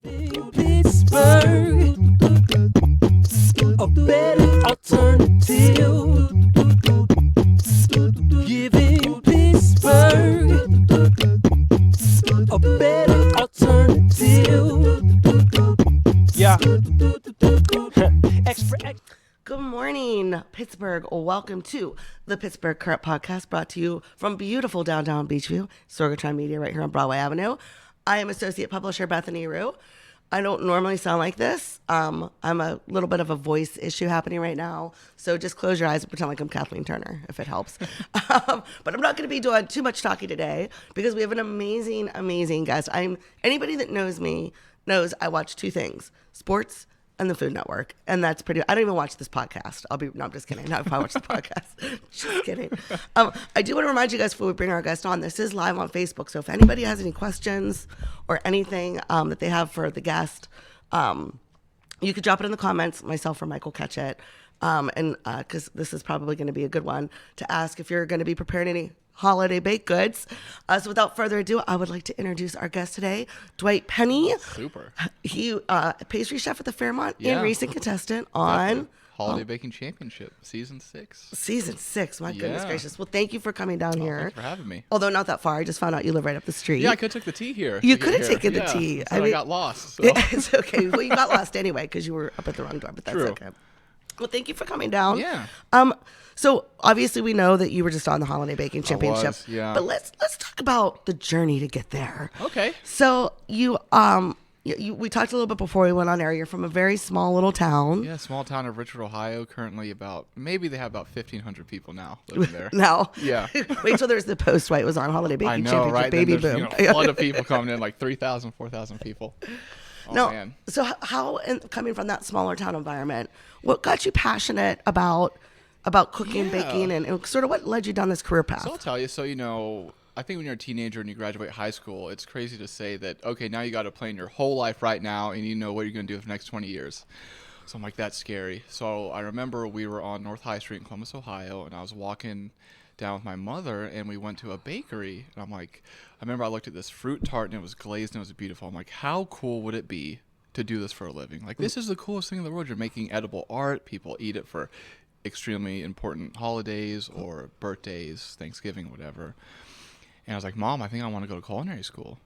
Pittsburgh, a better alternative. Giving Pittsburgh a better alternative. Yeah. Good morning, Pittsburgh. Welcome to the Pittsburgh Current Podcast, brought to you from beautiful downtown Beachview, Sorgatron Media, right here on Broadway Avenue. I am Associate Publisher Bethany Rue. I don't normally sound like this. I'm a little bit of a voice issue happening right now, so just close your eyes and pretend like I'm Kathleen Turner, if it helps. But I'm not going to be doing too much talking today because we have an amazing, amazing guest. Anybody that knows me knows I watch two things: sports and the Food Network, and that's pretty. I don't even watch this podcast. I'm just kidding. Not if I watch the podcast. Just kidding. I do want to remind you guys before we bring our guest on, this is live on Facebook. So if anybody has any questions or anything that they have for the guest, you could drop it in the comments. Myself or Mike will catch it, and because this is probably going to be a good one to ask if you're going to be preparing any holiday baked goods. So without further ado, I would like to introduce our guest today, Dwight Penny. Super. He pastry chef at the Fairmont and recent contestant on Holiday Baking Championship, season 6. Season 6, my goodness gracious. Well, thank you for coming down here. Thanks for having me. Although not that far. I just found out you live right up the street. Yeah, I could have took the tea here. You could have taken the tea. I got lost. So. It's okay. Well, you got lost anyway because you were up at the wrong door, but that's True. okay. Well, thank you for coming down. Yeah. So obviously we know that you were just on the Holiday Baking Championship. was, yeah. But let's talk about the journey to get there. Okay. So we talked a little bit before we went on air. You're from a very small little town. Yeah, small town of Richard, Ohio. Currently maybe they have about 1,500 people now living there. Now, Yeah. wait till there's the post Dwight was on Holiday Baking I know, Championship, right? baby Then boom. there's, a lot of people coming in, like 3,000, 4,000 people. Oh, No, man. so how, coming from that smaller town environment, what got you passionate about cooking and baking, and sort of what led you down this career path? So I'll tell you. So, I think when you're a teenager and you graduate high school, it's crazy to say that, okay, now you got to plan your whole life right now and you know what you're going to do for the next 20 years. So I'm like, that's scary. So I remember we were on North High Street in Columbus, Ohio, and I was walking down with my mother and we went to a bakery. And I'm like, I remember I looked at this fruit tart and it was glazed and it was beautiful. I'm like, how cool would it be to do this for a living? Like, this is the coolest thing in the world. You're making edible art. People eat it for extremely important holidays or birthdays, Thanksgiving, whatever. And I was like, Mom, I think I want to go to culinary school.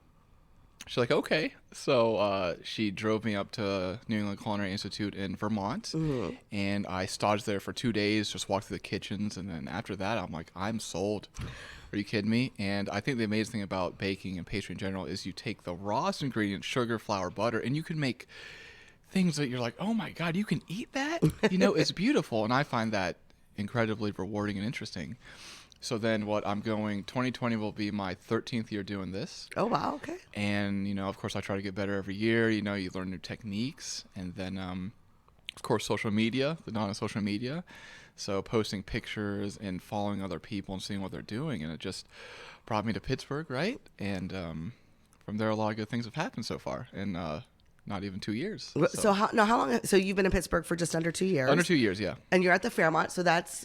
She's like, okay. So she drove me up to New England Culinary Institute in Vermont. Mm-hmm. And I staged there for 2 days, just walked through the kitchens. And then after that, I'm like, I'm sold. Are you kidding me? And I think the amazing thing about baking and pastry in general is you take the rawest ingredients, sugar, flour, butter, and you can make things that you're like, oh my God, you can eat that? It's beautiful. And I find that incredibly rewarding and interesting. So then 2020 will be my 13th year doing this. Oh, wow. Okay. And, of course, I try to get better every year. You learn new techniques. And then, of course, social media, the non-social media. So posting pictures and following other people and seeing what they're doing. And it just brought me to Pittsburgh, right? And from there, a lot of good things have happened so far. And not even 2 years. So how long? So you've been in Pittsburgh for just under 2 years. Under 2 years, yeah. And you're at the Fairmont. So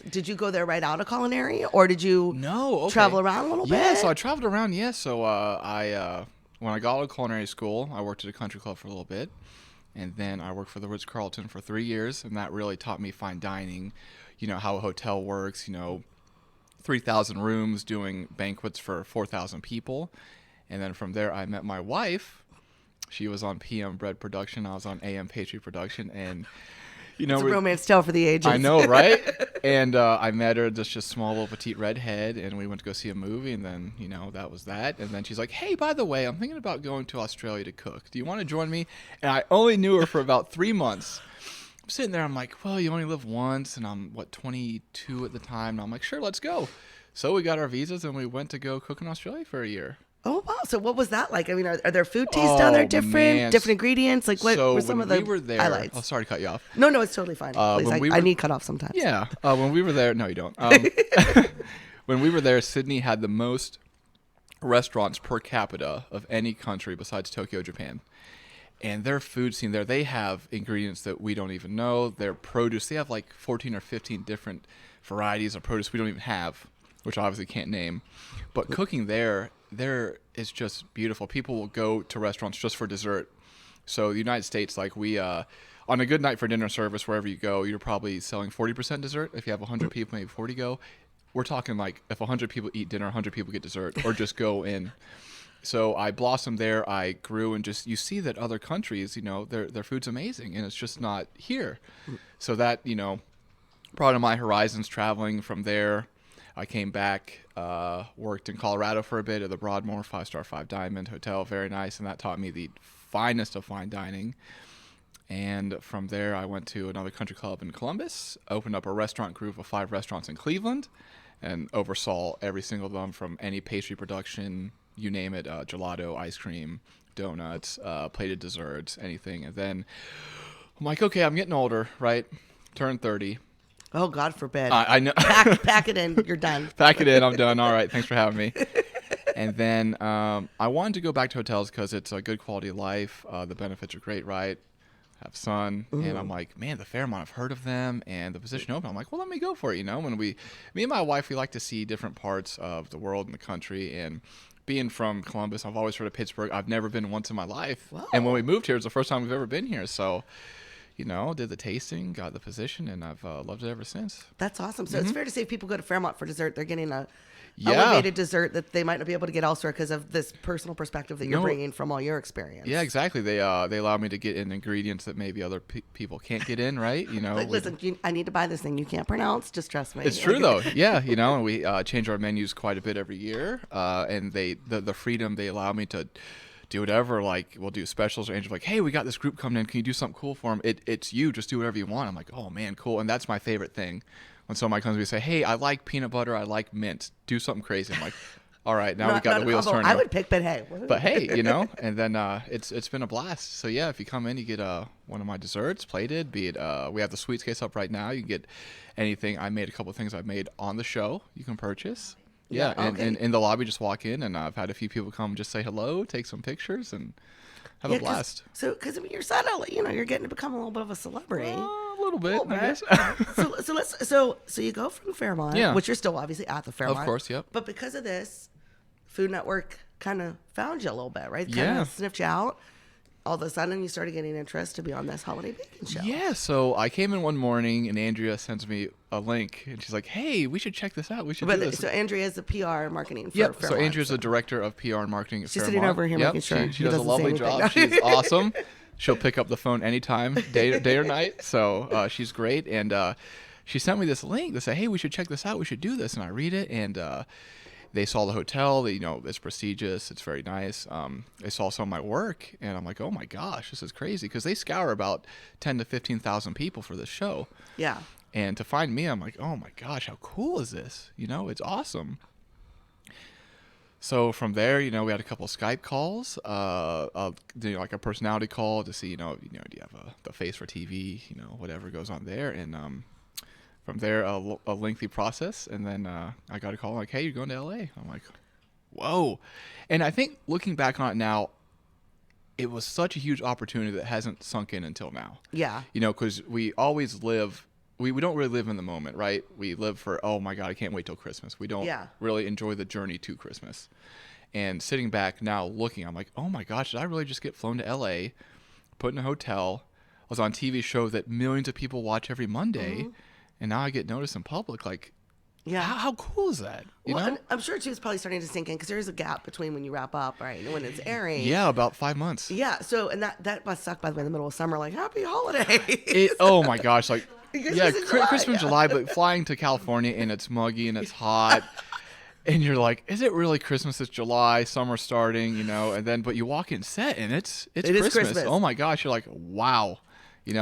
did you go there right out of culinary, or did you travel around a little bit? Yeah, so I traveled around. Yeah, so when I got out of culinary school, I worked at a country club for a little bit, and then I worked for the Ritz-Carlton for 3 years, and that really taught me fine dining. How a hotel works. 3,000 rooms doing banquets for 4,000 people, and then from there I met my wife. She was on PM bread production. I was on AM pastry production, and it's a romance tale for the ages. I know, right? And I met her, just small little petite redhead, and we went to go see a movie, and then that was that. And then she's like, "Hey, by the way, I'm thinking about going to Australia to cook. Do you want to join me?" And I only knew her for about 3 months. I'm sitting there, I'm like, well, you only live once, and I'm 22 at the time, and I'm like, sure, let's go. So we got our visas, and we went to go cook in Australia for a year. Oh, wow. So what was that like? I mean, are there food tastes down there different ingredients? Like, what were some of the highlights? Oh, sorry to cut you off. No, it's totally fine. Please, I need cut off sometimes. Yeah. When we were there, no, you don't. When we were there, Sydney had the most restaurants per capita of any country besides Tokyo, Japan. And their food scene there, they have ingredients that we don't even know. Their produce, they have like 14 or 15 different varieties of produce we don't even have, which I obviously can't name. But cooking there is just beautiful. People will go to restaurants just for dessert So the United States, like we, on a good night for dinner service, wherever you go, you're probably selling 40% dessert. If you have 100 people, maybe 40 go. We're talking like if 100 people eat dinner, 100 people get dessert or just go in. So I blossomed there. I grew, and just you see that other countries, you know, their food's amazing, and it's just not here. So that, you know, broadened my horizons traveling from there. I came back, worked in Colorado for a bit at the Broadmoor 5-star 5-diamond hotel. Very nice. And that taught me the finest of fine dining. And from there, I went to another country club in Columbus, opened up a restaurant group of 5 restaurants in Cleveland, and oversaw every single of them, from any pastry production, you name it, gelato, ice cream, donuts, plated desserts, anything. And then I'm like, okay, I'm getting older, right? Turned 30. Oh, God forbid. I know. Pack it in. You're done. Pack it in. I'm done. All right. Thanks for having me. And then I wanted to go back to hotels because it's a good quality of life. The benefits are great, right? Have sun. And I'm like, man, the Fairmont, I've heard of them. And the position open. I'm like, well, let me go for it. You know, when me and my wife, we like to see different parts of the world and the country. And being from Columbus, I've always heard of Pittsburgh. I've never been once in my life. Whoa. And when we moved here, it's the first time we've ever been here. So, you know, did the tasting, got the position, and I've loved it ever since. That's awesome. So it's fair to say if people go to Fairmont for dessert, they're getting a Yeah. elevated dessert that they might not be able to get elsewhere because of this personal perspective that you're bringing from all your experience. Yeah, exactly. They allow me to get in ingredients that maybe other people can't get in, right? You know, Like, listen, I need to buy this thing you can't pronounce. Just trust me. it's true though. Yeah, you know, and we change our menus quite a bit every year, and the freedom they allow me to do whatever. Like, we'll do specials, or Angel's like, hey, we got this group coming in. Can you do something cool for them? It's you. Just do whatever you want. I'm like, oh man, cool. And that's my favorite thing. When somebody comes to me and say, hey, I like peanut butter, I like mint, do something crazy. I'm like, all right, now we got the wheels turning. I would pick, but hey. But hey, you know, and then it's been a blast. So yeah, if you come in, you get one of my desserts plated. Be it we have the sweets case up right now. You can get anything. I made a couple of things I've made on the show. You can purchase. Yeah, and in the lobby, just walk in, and I've had a few people come just say hello, take some pictures, and have a blast. Because I mean, you're suddenly, you know, you're getting to become a little bit of a celebrity. A little bit, I guess. so you go from Fairmont, which you're still obviously at the Fairmont, Of course, yep. But because of this, Food Network kind of found you a little bit, right? Kind Yeah. of sniffed you out. All of a sudden, you started getting interest to be on this holiday baking show. Yeah, so I came in one morning, and Andrea sends me a link, and she's like, hey, we should check this out. We should do this. So Andrea is the PR marketing for Yep. Fairmont. So Andrea's the director of PR and marketing at She's Fairmont. sitting over here Yep, making sure she he does a doesn't say lovely anything. job. She's awesome. She'll pick up the phone anytime, day or night. So she's great. And she sent me this link that said, hey, we should check this out. We should do this. And I read it, and they saw the hotel. You know, it's prestigious. It's very nice. They saw some of my work, and I'm like, oh my gosh, this is crazy, because they scour about 10 to 15,000 people for this show. Yeah. And to find me, I'm like, oh my gosh, how cool is this? You know, it's awesome. So from there, you know, we had a couple of Skype calls, like a personality call to see, do you have the face for TV, whatever goes on there. And from there, a lengthy process. And then I got a call like, hey, you're going to LA. I'm like, whoa. And I think looking back on it now, it was such a huge opportunity that hasn't sunk in until now. Yeah. Because we always live, we don't really live in the moment, right? We live for, oh my God, I can't wait till Christmas. We don't really enjoy the journey to Christmas. And sitting back now looking, I'm like, oh my gosh, did I really just get flown to LA, put in a hotel? I was on a TV show that millions of people watch every Monday, and now I get noticed in public. Like, how cool is that? You know? And I'm sure too, it's probably starting to sink in because there is a gap between when you wrap up, right, and when it's airing. Yeah, about 5 months. Yeah. So, and that must suck, by the way, in the middle of summer. Like, happy holidays. Oh my gosh, like, Christmas in July, Yeah. but flying to California and it's muggy and it's hot. And you're like, is it really Christmas? It's July, summer starting, and then, but you walk in set and it's Christmas. Oh my gosh. You're like, wow.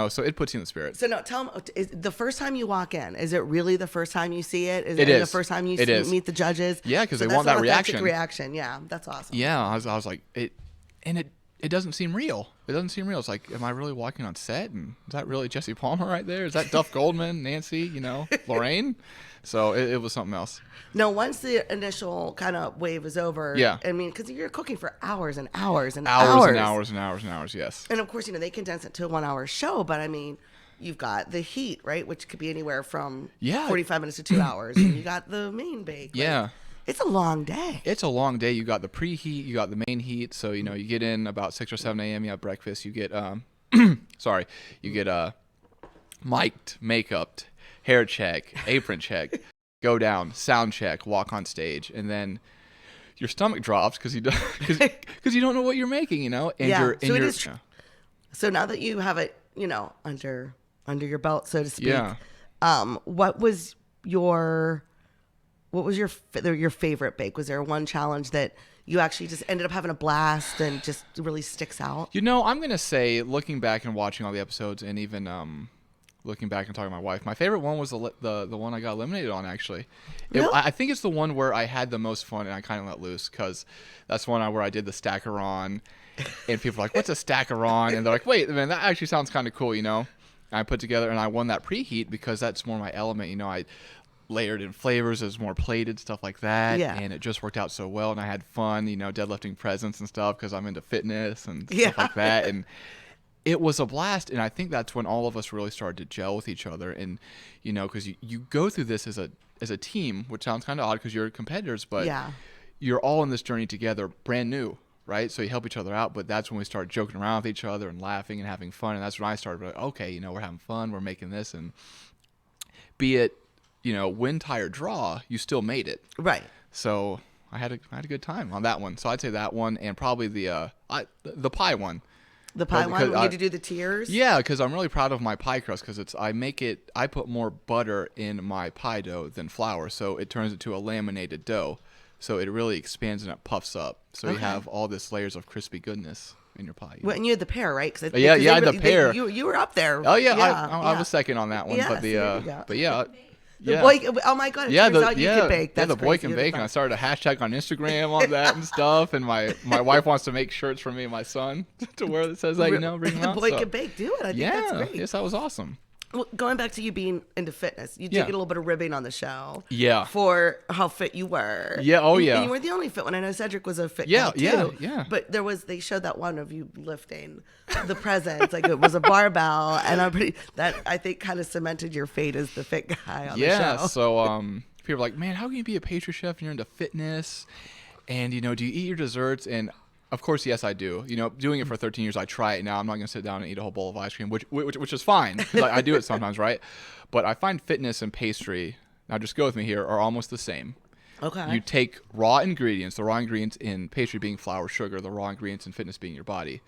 So it puts you in the spirit. So now tell me, is the first time you walk in, is it really the first time you see it? Is it the is. first time you meet the judges? Yeah, because So they that's want that an authentic reaction. Yeah, that's awesome. Yeah, I was like, it doesn't seem real. It doesn't seem real. It's like, am I really walking on set? And is that really Jesse Palmer right there? Is that Duff Goldman, Nancy, Lorraine? So it was something else. No, once the initial kind of wave is over, I mean, because you're cooking for hours and hours and hours. Hours and hours and hours and hours, yes. And of course, they condense it to a 1 hour show, but I mean, you've got the heat, right? Which could be anywhere from 45 minutes to 2 hours. And you got the main bake. Yeah. It's a long day. It's a long day. You got the preheat, you got the main heat. So, you know, you get in about 6 or 7 a.m., you have breakfast, you get, sorry, you get mic'd, makeuped, hair check, apron check, go down, sound check, walk on stage, and then your stomach drops because you don't know what you're making, you know? And Yeah, you're, so it is So now that you have it, you know, under your belt, so to speak, Yeah. what was your favorite bake? Was there one challenge that you actually just ended up having a blast and just really sticks out? You know, I'm going to say, looking back and watching all the episodes and even looking back and talking to my wife, my favorite one was the one I got eliminated on, actually. Really? I think it's the one where I had the most fun and I kind of let loose, because that's one where I did the stackeron, and people are like, what's a stackeron? And they're like, wait, man, that actually sounds kind of cool, you know? And I put together, and I won that preheat because that's more my element, you know? I layered in flavors, it was more plated, stuff like that, Yeah. and it just worked out so well, and I had fun, you know, deadlifting presents and stuff because I'm into fitness and Yeah. stuff like that, and it was a blast. And I think that's when all of us really started to gel with each other, and you know, because you go through this as a team, which sounds kind of odd because you're competitors, but Yeah. you're all in this journey together, brand new, right? So you help each other out, but that's when we started joking around with each other and laughing and having fun, and that's when I started like, okay, you know, we're having fun, we're making this, and be it, you know, win, tie, or draw, you still made it. Right. So I had a good time on that one. So I'd say that one, and probably the pie one. The pie Because one, we had to do the tiers. Yeah, because I'm really proud of my pie crust, because I put more butter in my pie dough than flour, so it turns into a laminated dough. So it really expands and it puffs up. So you Okay. have all this layers of crispy goodness in your pie. Well, and you had the pear, right? Yeah, I had the pear. You were up there. Oh yeah, I yeah. was second on that one, Yeah, but so there you go. but yeah. The boy, oh my God! It turns out you can bake. That's the boy crazy. can bake, and I started a hashtag on Instagram on that and stuff. And my wife wants to make shirts for me and my son to wear that says that, you know, bring them The out. boy So, can bake. Do it. I think that's great. yes, that was awesome. Well, going back to you being into fitness, you did Yeah. get a little bit of ribbing on the show. Yeah. For how fit you were. Yeah, oh, And- yeah. And you were the only fit one. I know Cedric was a fit Yeah, guy too. yeah, yeah. But they showed that one of you lifting the presents, like it was a barbell, and I think kind of cemented your fate as the fit guy on the Yeah. show. So people are like, man, how can you be a pastry chef and you're into fitness? And you know, do you eat your desserts? And of course, yes, I do. You know, doing it for 13 years, I try it now. I'm not going to sit down and eat a whole bowl of ice cream, which is fine, because I do it sometimes, right? But I find fitness and pastry, now just go with me here, are almost the same. Okay. You take raw ingredients, the raw ingredients in pastry being flour, sugar, the raw ingredients in fitness being your body.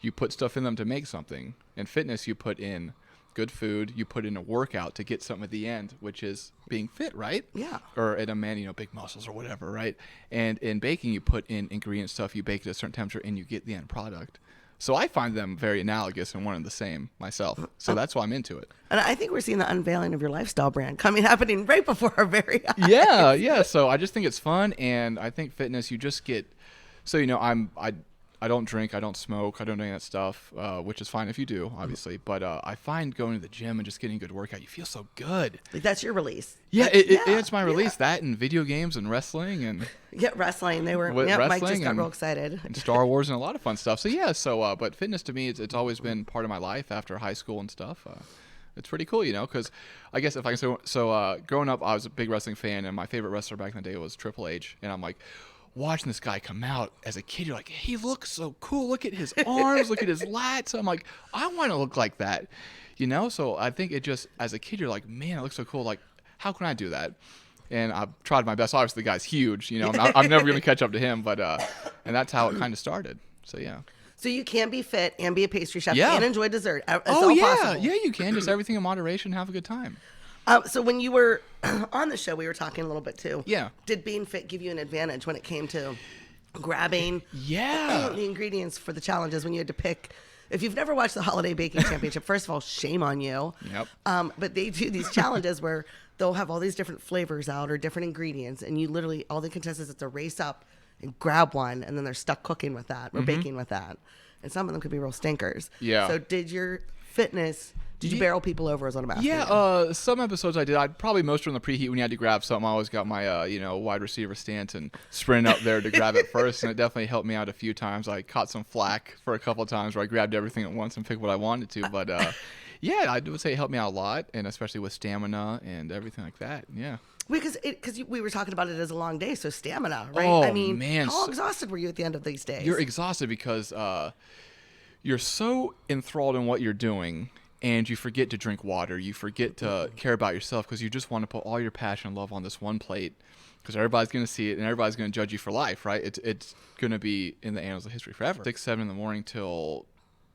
You put stuff in them to make something. In fitness, you put in good food, you put in a workout to get something at the end, which is being fit, right? Yeah. Or in a man, you know, big muscles or whatever, right? And in baking, you put in ingredient stuff, you bake it at a certain temperature, and you get the end product. So I find them very analogous and one and the same myself. So that's why I'm into it. And I think we're seeing the unveiling of your lifestyle brand happening right before our very eyes. Yeah. So I just think it's fun, and I think fitness, you just get. So you know, I don't drink, I don't smoke, I don't do any of that stuff, which is fine if you do, obviously. But I find going to the gym and just getting a good workout, you feel so good. Like that's your release. Yeah, it's my yeah. release. That and video games and wrestling and Yeah, wrestling. They were. With Yeah, Mike wrestling just got and- real excited. and Star Wars and a lot of fun stuff. So yeah, but fitness to me, it's always been part of my life after high school and stuff. It's pretty cool, you know, because I guess if I can say, growing up, I was a big wrestling fan, and my favorite wrestler back in the day was Triple H, and I'm like, watching this guy come out as a kid, you're like, he looks so cool. Look at his arms, look at his lats. I'm like, I want to look like that, you know? So I think it just, as a kid, you're like, man, it looks so cool. Like, how can I do that? And I've tried my best. Obviously, the guy's huge, you know. I'm never going to catch up to him, but and that's how it kind of started. So yeah. So you can be fit and be a pastry chef Yeah. and enjoy dessert. It's Oh all yeah, possible. yeah. You can just everything in moderation. Have a good time. So when you were on the show, we were talking a little bit too. Yeah. Did being fit give you an advantage when it came to grabbing Yeah. the ingredients for the challenges when you had to pick? If you've never watched the Holiday Baking Championship, first of all, shame on you. Yep. But they do these challenges where they'll have all these different flavors out or different ingredients, and you literally, all the contestants have to race up and grab one, and then they're stuck cooking with that or baking with that. And some of them could be real stinkers. Yeah. So did your fitness, did you barrel people over is what I'm asking you? Yeah, some episodes I did. I probably most from the preheat when you had to grab something. I always got my wide receiver stance and sprint up there to grab it first, and it definitely helped me out a few times. I caught some flack for a couple of times where I grabbed everything at once and picked what I wanted to, but yeah, I would say it helped me out a lot, and especially with stamina and everything like that. Yeah. Because we were talking about it as a long day, so stamina, right? Oh, I mean, man. how exhausted were you at the end of these days? You're exhausted because you're so enthralled in what you're doing, and you forget to drink water. You forget to care about yourself because you just want to put all your passion and love on this one plate because everybody's going to see it and everybody's going to judge you for life, right? It's going to be in the annals of history forever. 6, 7 in the morning till,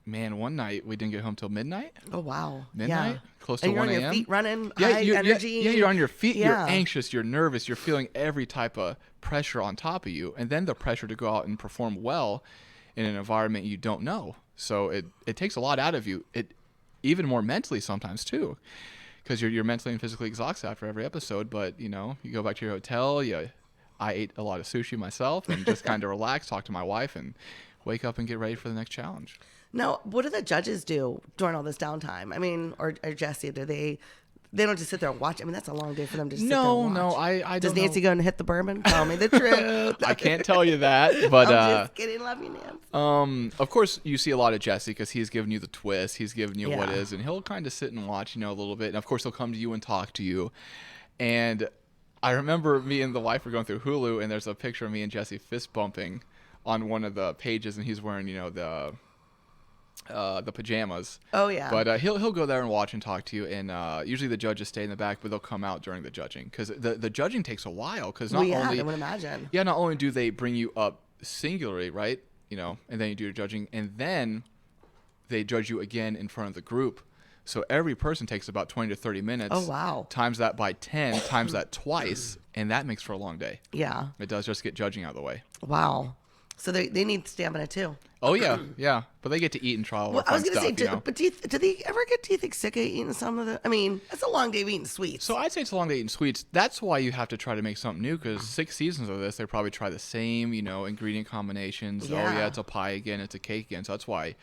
man, one night we didn't get home till midnight. Oh, wow. Midnight? Yeah. Close to And you're 1 on a.m. your feet running, Yeah, high you're, energy. Yeah, you're on your feet. You're Yeah. anxious. You're nervous. You're feeling every type of pressure on top of you. And then the pressure to go out and perform well in an environment you don't know. So it takes a lot out of you. It even more mentally sometimes too, because you're mentally and physically exhausted after every episode. But you go back to your hotel. I ate a lot of sushi myself and just kind of relax, talk to my wife, and wake up and get ready for the next challenge. Now, what do the judges do during all this downtime? I mean, or Jesse, do they don't just sit there and watch? I mean, that's a long day for them to just sit there and watch. No, I Does don't Nancy know. go and hit the bourbon? Tell me the truth. I can't tell you that, but I'm just kidding. Love you, Nancy. of course you see a lot of Jesse because he's giving you the twist, he's giving you what Yeah. is, and he'll kind of sit and watch, a little bit, and of course he'll come to you and talk to you. And I remember me and the wife were going through Hulu, and there's a picture of me and Jesse fist bumping on one of the pages, and he's wearing the pajamas. Oh, yeah. But he'll go there and watch and talk to you, and usually the judges stay in the back, but they'll come out during the judging because the judging takes a while. Because Well, yeah, I would imagine. not only do they bring you up singularly, right, and then you do your judging, and then they judge you again in front of the group. So every person takes about 20 to 30 minutes. Oh, wow. Times that by 10, times that twice, and that makes for a long day. Yeah. It does just get judging out of the way. Wow. So they need stamina too. Oh yeah, yeah. But they get to eat and try all Well, the I was fun gonna say, stuff, but do you think sick of eating some of the? I mean, it's a long day of eating sweets. So I'd say it's a long day eating sweets. That's why you have to try to make something new because 6 seasons of this, they probably try the same, ingredient combinations. Yeah. Oh yeah, it's a pie again, it's a cake again. So that's why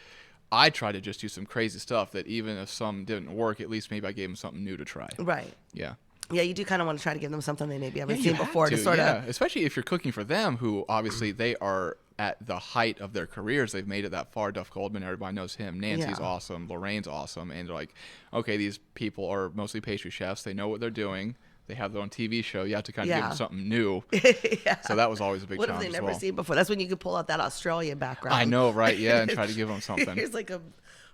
I try to just do some crazy stuff that even if some didn't work, at least maybe I gave them something new to try. Right. Yeah. Yeah, you do kind of want to try to give them something they maybe haven't you seen have before to sort yeah. of. Especially if you're cooking for them, who obviously they are at the height of their careers. They've made it that far. Duff Goldman, everybody knows him. Nancy's Yeah. awesome. Lorraine's awesome. And they're like, okay, these people are mostly pastry chefs. They know what they're doing. They have their own TV show. You have to kind of give Yeah. them something new. Yeah. So that was always a big What have challenge they as never well. seen before? That's when you could pull out that Australian background. I know, right? Yeah, and try to give them something. Here's like a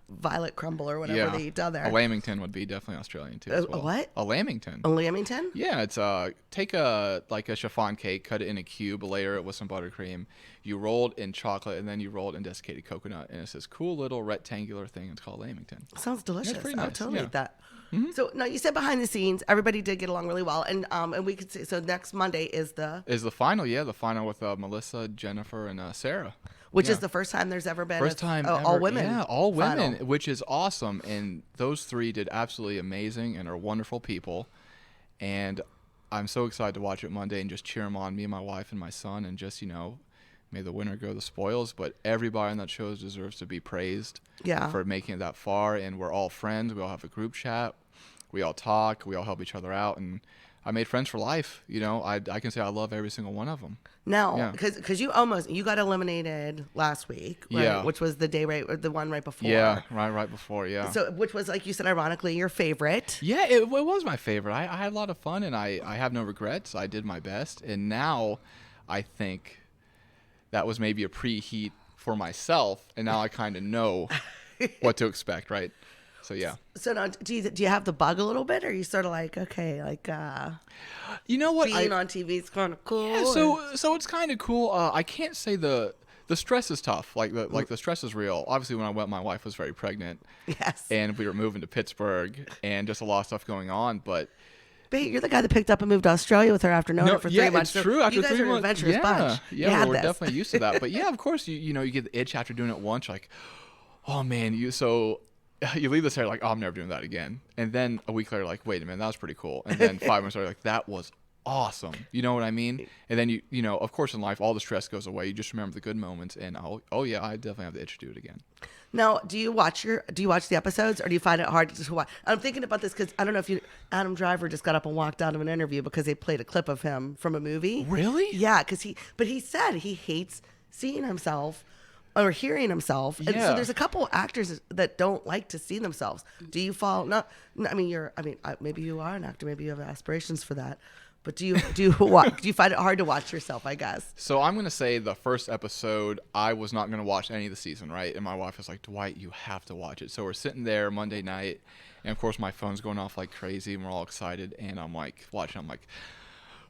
violet crumble or whatever Yeah. they eat down there. A lamington would be definitely Australian too. As A well. what? A lamington. A Lamington? Yeah, it's take a chiffon cake, cut it in a cube, layer it with some buttercream. You roll it in chocolate, and then you roll it in desiccated coconut, and it's this cool little rectangular thing. It's called lamington. Sounds delicious. pretty I would nice, totally yeah. eat that. So now you said behind the scenes, everybody did get along really well, and we could see. So next Monday is the Is the final? Yeah, the final with Melissa, Jennifer, and Sarah. which Yeah. is the first time there's ever been First time ever. all women. Yeah, all women, final. which is awesome. And those 3 did absolutely amazing and are wonderful people. And I'm so excited to watch it Monday and just cheer them on, me and my wife and my son, and just, may the winner go the spoils. But everybody on that show deserves to be praised Yeah. for making it that far. And we're all friends. We all have a group chat. We all talk. We all help each other out. And I made friends for life. I can say I love every single one of them. Now, Yeah. because you got eliminated last week, right? Yeah. Which was the day right, or the one right before. Yeah, right before, yeah. So, which was, like you said, ironically, your favorite. Yeah, it was my favorite. I had a lot of fun, and I have no regrets. I did my best, and now I think that was maybe a preheat for myself, and now I kind of know what to expect, right? So yeah. So now, do you have the bug a little bit, or are you sort of like, okay, like You know what? being on TV is kind of cool? Yeah, or- so it's kind of cool. I can't say the stress is tough. Like the stress is real. Obviously, when I went, my wife was very pregnant, yes. and we were moving to Pittsburgh, and just a lot of stuff going on, but. Babe, you're the guy that picked up and moved to Australia with her after knowing her for 3 months. It's So true. After you guys 3 are an months, adventurous bunch. You Yeah, had we're this. definitely used to that. But yeah, of course, you get the itch after doing it once. Like, oh man, you leave this hair like, oh, I'm never doing that again. And then a week later, like, wait a minute, that was pretty cool. And then 5 months later, like, that was awesome. You know what I mean? And then you of course, in life, all the stress goes away. You just remember the good moments. And oh yeah, I definitely have the itch to do it again. Now, do you watch the episodes, or do you find it hard to watch? I'm thinking about this because I don't know if Adam Driver just got up and walked out of an interview because they played a clip of him from a movie. Really? Yeah, but he said he hates seeing himself or hearing himself. And so Yeah. there's a couple actors that don't like to see themselves. Do you fall? No, I mean, maybe you are an actor. Maybe you have aspirations for that. But do you watch? Do you find it hard to watch yourself? I guess. So I'm going to say the first episode, I was not going to watch any of the season, right? And my wife was like, Dwight, you have to watch it. So we're sitting there Monday night, and of course my phone's going off like crazy, and we're all excited. And I'm like watching. I'm like,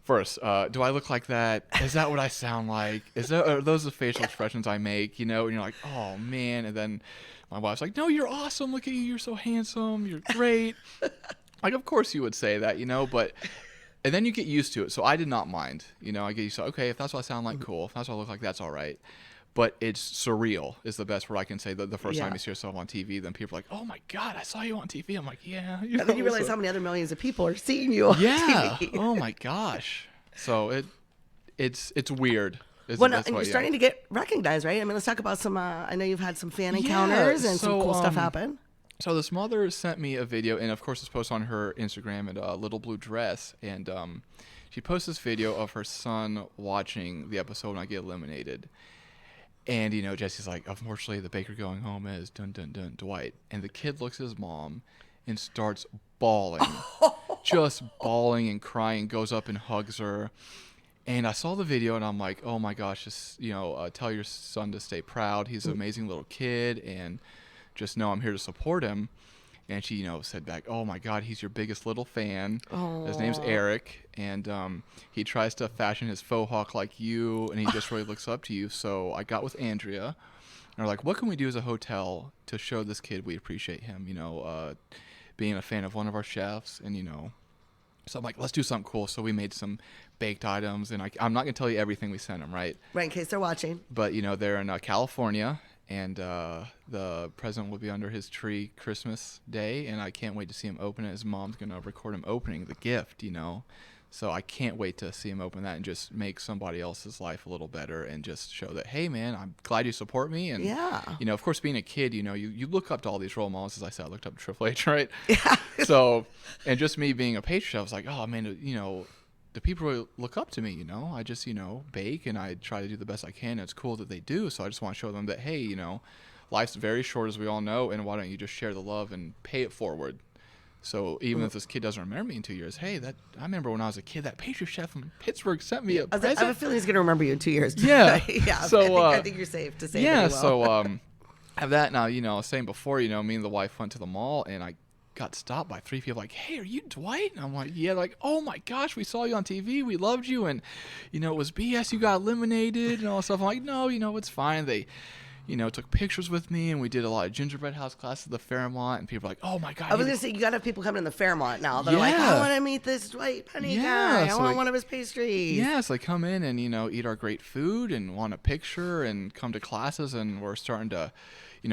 first, do I look like that? Is that what I sound like? Are those the facial expressions I make? And you're like, oh man. And then my wife's like, no, you're awesome. Look at you. You're so handsome. You're great. Like, of course you would say that, but. And then you get used to it. So I did not mind. I get used to, okay, if that's what I sound like, cool. If that's what I look like, that's all right. But it's surreal is the best word I can say. The first time you see yourself on TV, then people are like, oh, my God, I saw you on TV. I'm like, yeah. And then you realize how many other millions of people are seeing you on TV. Oh, my gosh. So it's weird. And you're starting to get recognized, right? I mean, let's talk about some, I know you've had some fan encounters and some cool stuff happen. So this mother sent me a video, and of course it's posted on her Instagram in a little blue dress, and she posts this video of her son watching the episode when I get eliminated. And, Jesse's like, unfortunately, the baker going home is dun, dun, dun, Dwight. And the kid looks at his mom and starts bawling, just bawling and crying, goes up and hugs her. And I saw the video, and I'm like, oh, my gosh, just, tell your son to stay proud. He's an amazing little kid, and just know I'm here to support him. And she, said back, oh my God, he's your biggest little fan. Aww. His name's Eric. And he tries to fashion his faux hawk like you, and he just really looks up to you. So I got with Andrea, and we're like, what can we do as a hotel to show this kid we appreciate him, being a fan of one of our chefs. And, so I'm like, let's do something cool. So we made some baked items, and I'm not going to tell you everything we sent him, right? Right, in case they're watching. But, they're in California. And the present will be under his tree Christmas Day, and I can't wait to see him open it. His mom's going to record him opening the gift, So I can't wait to see him open that and just make somebody else's life a little better and just show that, hey, man, I'm glad you support me. And, of course, being a kid, you look up to all these role models. As I said, I looked up to Triple H, right? Yeah. So, and just me being a pastry chef, I was like, oh, man, the people really look up to me, I just, bake, and I try to do the best I can. It's cool that they do. So I just want to show them that, hey, life's very short, as we all know, and why don't you just share the love and pay it forward? So even if this kid doesn't remember me in 2 years, hey, I remember when I was a kid, that pastry chef from Pittsburgh sent me a present. I have a feeling he's going to remember you in 2 years. Yeah. Yeah. So, I think you're safe to say that he will. So I have that now. I was saying before, me and the wife went to the mall, and I got stopped by 3 people like, hey, are you Dwight? And I'm like, yeah. Like, oh my gosh, we saw you on TV, we loved you, and it was BS, you got eliminated and all that stuff. I'm like, no, it's fine. They took pictures with me, and we did a lot of gingerbread house classes at the Fairmont, and people were like, oh my God. I was going to say, you got to have people coming in the Fairmont now. They're like, I want to meet this Dwight Penny guy. I want one of his pastries. Yeah, so they come in and, eat our great food and want a picture and come to classes, and we're starting to,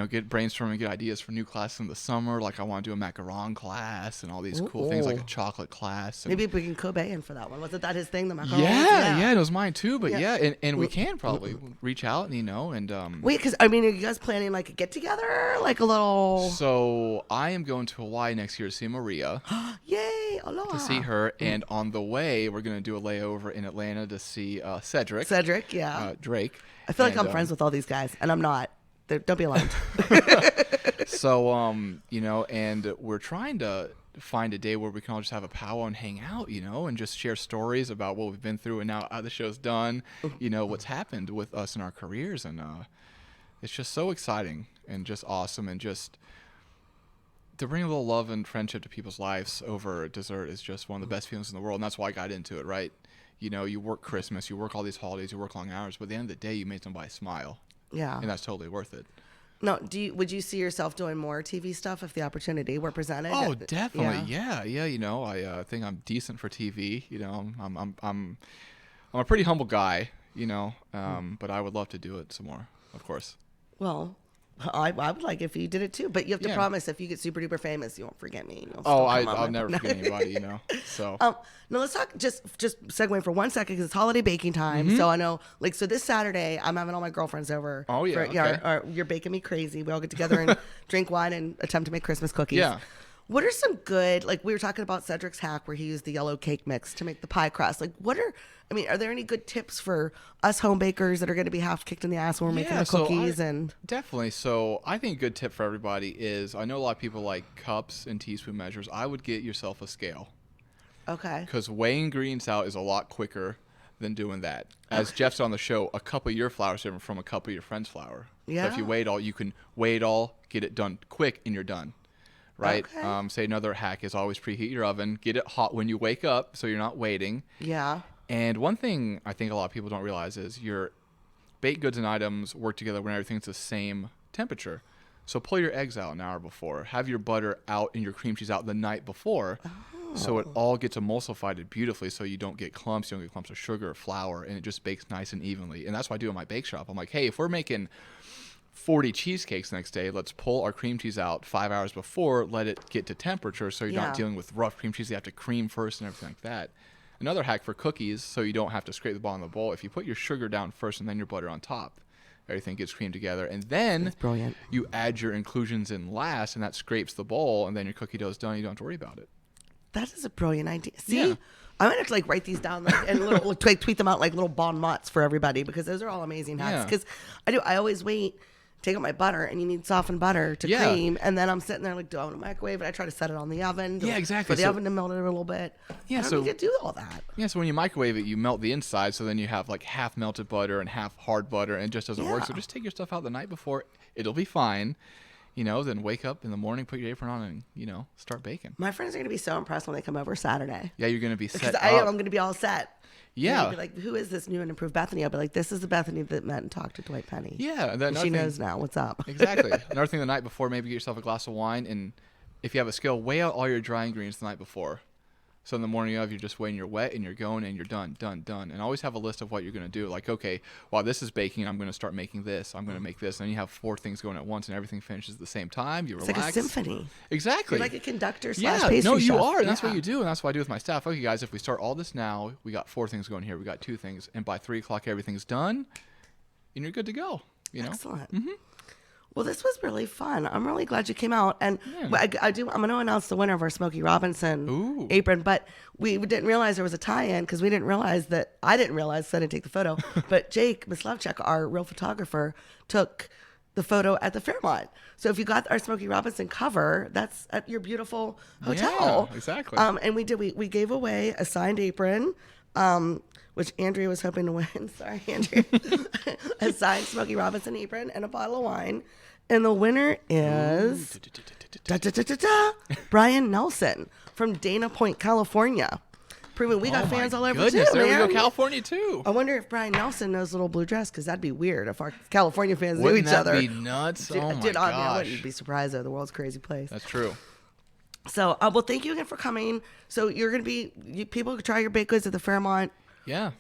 get brainstorming and get ideas for new classes in the summer. Like I want to do a macaron class and all these cool things, like a chocolate class. Maybe we can Kobe in for that one. Wasn't that his thing, the macarons? Yeah, it was mine too. But and we can probably reach out, and wait, because are you guys planning like a get together, like a little? So I am going to Hawaii next year to see Maria. Yay, aloha! To see her, and on the way we're going to do a layover in Atlanta to see Cedric. Drake. I feel like I'm friends with all these guys, and I'm not. Don't be alarmed. So, and we're trying to find a day where we can all just have a powwow and hang out, and just share stories about what we've been through and now how the show's done, what's happened with us in our careers. And it's just so exciting and just awesome. And just to bring a little love and friendship to people's lives over dessert is just one of the best feelings in the world. And that's why I got into it, right? You work Christmas, you work all these holidays, you work long hours, but at the end of the day, you made somebody smile. Yeah. And that's totally worth it. No, would you see yourself doing more TV stuff if the opportunity were presented? Oh, definitely. Yeah. I think I'm decent for TV. I'm a pretty humble guy, but I would love to do it some more, of course. Well, I would like if you did it too, but you have to promise if you get super duper famous, you won't forget me. I'll never forget anybody, So now let's talk. Just segue for 1 second because it's holiday baking time. Mm-hmm. So I know, so this Saturday I'm having all my girlfriends over. Oh yeah, you're baking me crazy. We all get together and drink wine and attempt to make Christmas cookies. Yeah. What are some good, we were talking about Cedric's hack where he used the yellow cake mix to make the pie crust. Are there any good tips for us home bakers that are going to be half kicked in the ass when we're making the cookies? Definitely. So I think a good tip for everybody is, I know a lot of people like cups and teaspoon measures. I would get yourself a scale. Okay. Because weighing ingredients out is a lot quicker than doing that. As Jeff said on the show, a cup of your flour is different from a cup of your friend's flour. Yeah. So if you weigh it all, you can weigh it all, get it done quick, and you're done. Right? Okay. Say another hack is always preheat your oven. Get it hot when you wake up so you're not waiting. Yeah. And one thing I think a lot of people don't realize is your baked goods and items work together when everything's the same temperature. So pull your eggs out an hour before. Have your butter out and your cream cheese out the night before. So it all gets emulsified beautifully so you don't get clumps. You don't get clumps of sugar or flour, and it just bakes nice and evenly. And that's what I do in my bake shop. I'm like, hey, if we're making 40 cheesecakes the next day, let's pull our cream cheese out 5 hours before, let it get to temperature so you're not dealing with rough cream cheese. You have to cream first and everything like that. Another hack for cookies, so you don't have to scrape the bottom of the bowl, if you put your sugar down first and then your butter on top, everything gets creamed together. And then Brilliant. you add your inclusions in last, and that scrapes the bowl, and then your cookie dough's done. You don't have to worry about it. That is a brilliant idea. See, Yeah. I'm gonna have to write these down and little tweet them out like little bon mots for everybody, because those are all amazing hacks. Yeah. Because I always take out my butter, and you need softened butter to Yeah. cream, and then I'm sitting there like, do I want to microwave it? I try to set it on the oven. Yeah, exactly. For the So- oven to melt it a little bit. Yeah, I don't so- need to do all that. Yeah, so when you microwave it, you melt the inside, so then you have like half melted butter and half hard butter, and it just doesn't work. So Yeah. just take your stuff out the night before. It'll be fine. Then wake up in the morning, put your apron on, and, start baking. My friends are gonna be so impressed when they come over Saturday. Yeah, you're going to be Because set I'm up. gonna be all set. Yeah. They'll be like, who is this new and improved Bethany? I'll be like, this is the Bethany that met and talked to Dwight Penny. Yeah. And then And another she thing- knows now what's up. Exactly. Another thing the night before, maybe get yourself a glass of wine, and if you have a scale, weigh out all your dry ingredients the night before. So in the morning of, you're just weighing your wet, and you're going, and you're done. And always have a list of what you're going to do. Like, okay, while this is baking, I'm going to start making this. I'm going to make this. And then you have 4 things going at once, and everything finishes at the same time. You It's relax. like a symphony. Exactly. You're like a conductor / Yeah, pastry no, you chef. are, and that's what Yeah. you do, and that's what I do with my staff. Okay, guys, if we start all this now, we got 4 things going here, we got 2 things, and by 3 o'clock everything's done, and you're good to go. Excellent. Well, this was really fun. I'm really glad you came out. And Yeah. I'm going to announce the winner of our Smokey Robinson Ooh. apron, but we didn't realize there was a tie-in, because we didn't realize that, I didn't realize, so I didn't take the photo, but Jake Mislavchuk, our real photographer, took the photo at the Fairmont. So if you got our Smokey Robinson cover, that's at your beautiful hotel. Yeah, exactly. And we gave away a signed apron, which Andrea was hoping to win. Sorry, Andrea. A signed Smokey Robinson apron and a bottle of wine. And the winner is Brian Nelson from Dana Point, California. Proving we got fans all over Goodness, too, there man. we go, California too. I wonder if Brian Nelson knows Little Blue Dress, because that'd be weird if our California fans knew Wouldn't each that other. be nuts? Dude, Oh my dude, I gosh. wouldn't be surprised though. The world's a crazy place. That's true. So, well, thank you again for coming. So you're gonna be people can try your baked goods at the Fairmont. Yeah.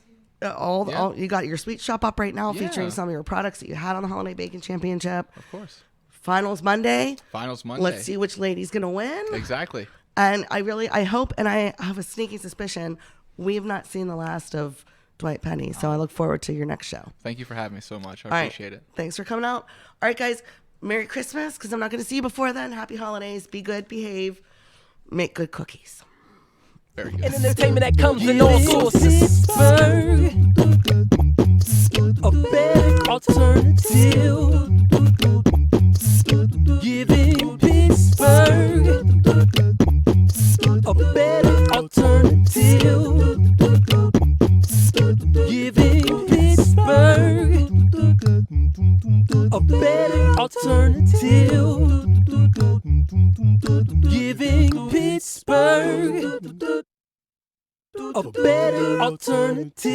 All you got your sweet shop up right now, featuring Yeah. some of your products that you had on the Holiday Baking Championship. Of course. Finals Monday. Finals Monday. Let's see which lady's gonna win. Exactly. And I hope, and I have a sneaky suspicion, we have not seen the last of Dwight Penny. So I look forward to your next show. Thank you for having me so much. I All right. appreciate it. Thanks for coming out. All right, guys. Merry Christmas, because I'm not going to see you before then. Happy holidays. Be good. Behave. Make good cookies. Very good. And entertainment that comes in all sources. Pittsburgh, a better alternative. Giving Pittsburgh a better alternative. Giving Pittsburgh a better alternative. Giving Pittsburgh a better alternative.